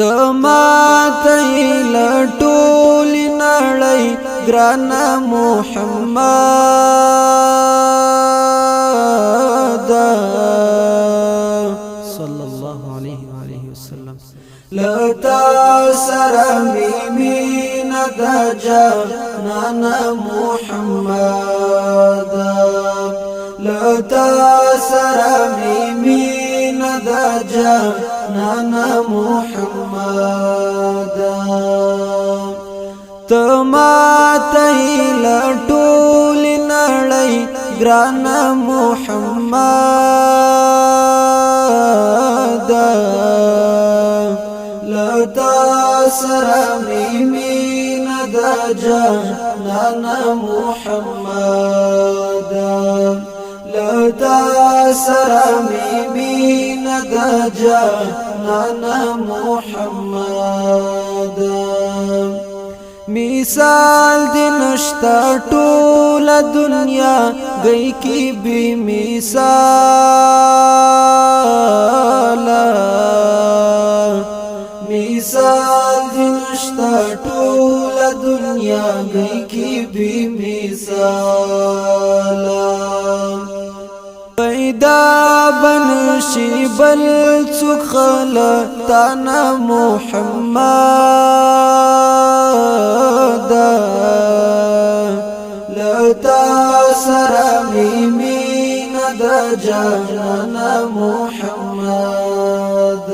تماته لټول نړۍ ګران محمد صلی الله علیه و آله وسلم لتا سره مینا د جانان محمد لتا سره مینا د جانان محمد تماته لټول نړۍ ګران محمد لتا سره مینا د جانان محمد لتا سره مینا د جانان محمد مثال دی نشتا ټول دنیا گئی کی بی مثال مثال دی نشتا ټول دنیا گئی کی بی مثال پیدا بنشی بل څوک خلقتانا محمد لتا سره مینا د جانان محمد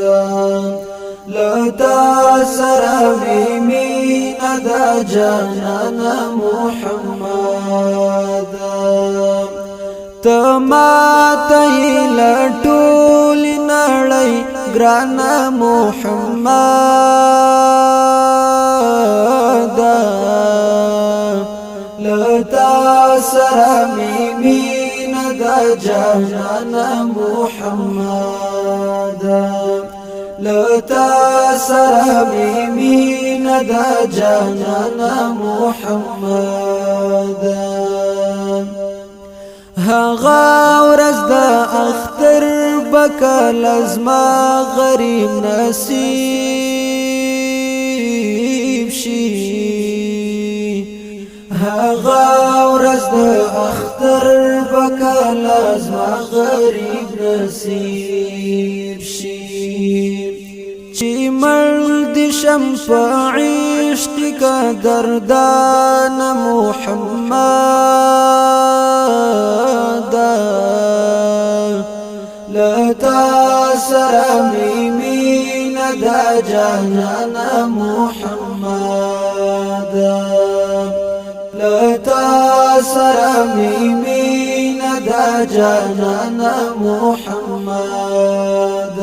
لتا سره مینا د جانان محمد تماته لټول نړۍ ګران محمد لتا سره مینا د جانان محمد لتا سره مینا د جانان محمد هغه ورځ د اختر بکل ازما غریب نصیب شي هغه ورځ د اختر بکل ازما غریب نصیب شي چې مرد شم په عشق کا دردان محمد لتا سره مینا د جانان محمد لتا سره مینا د جانان محمد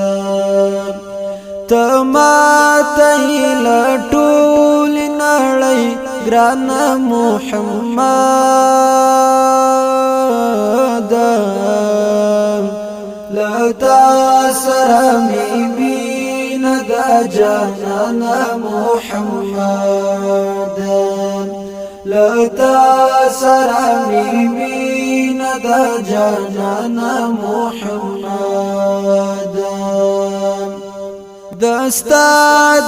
تماته لټول نړۍ ګران محمد لتا سره مینا د جانان محمد لتا سره مینا د جانان محمد دستا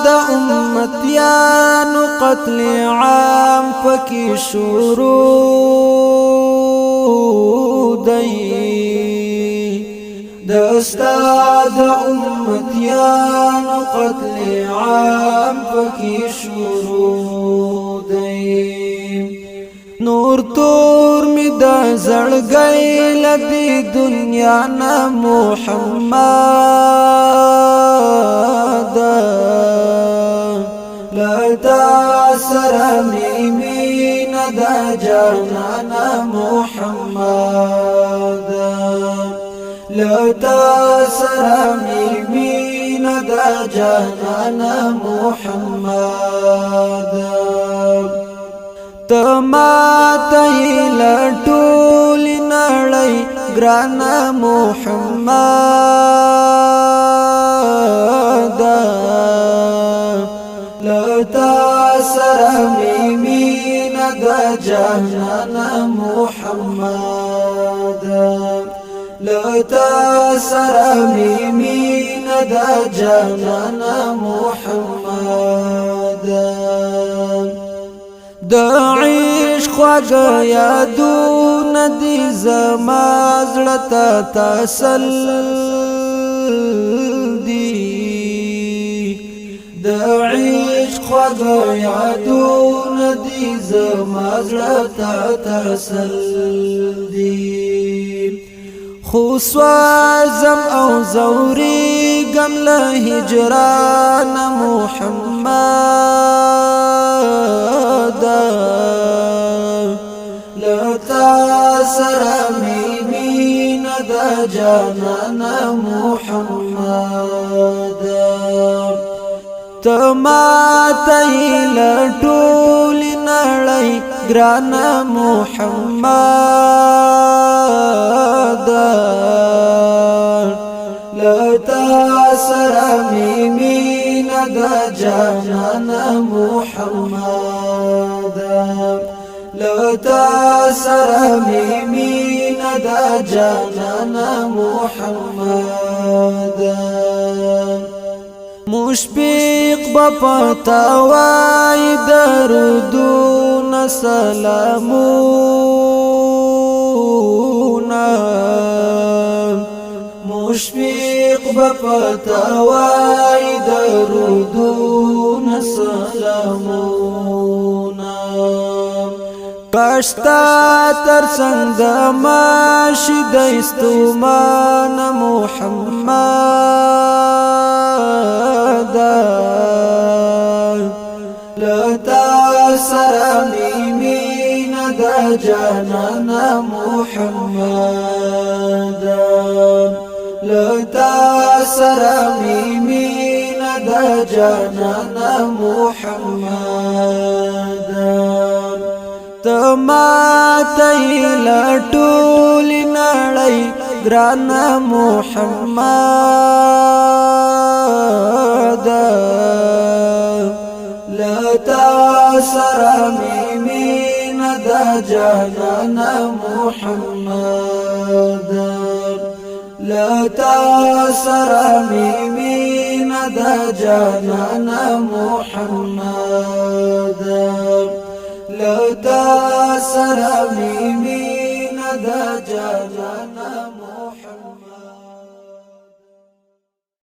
د امتیانو قتل عام پکې شروع دی دستا د امتیانو قتل عام پکې شروع دی نور تور می د زړګي لدی دنیا نه محمد لتا سره مینا د جانان محمد لتا سره مینا د جانان محمد تماته لټول نړۍ ګران محمد لتا سره مینا د جانان محمد لتا سرمی مین دا جانانا محمد دا عشق خواږه یادونه دي زما زړه ته تسل دي دا عشق خواږه یادونه دي زما زړه ته تسل دي خو سوازم او زوریږم له هجران محمد لتا سره مینه د جانانه محمد تماته لټول نړۍ ګرانه محمد لتا سره مینه د جانانه محمد لتا سره مینه د جانانه محمد مشفق بپتاوای درودون سلامونا مشفق بپتاوای درودون سلامونا کاشتا تر څنګ ماشي د استومان محمد لتا سره مینه د جانانه محمد لتا سره مینه د جانانه محمد تماته لټول نړۍ ګرانه محمد لتا سره مینه د جانانه محمد لتا سره مینه د جانانه محمد لتا سره مینه د جانانه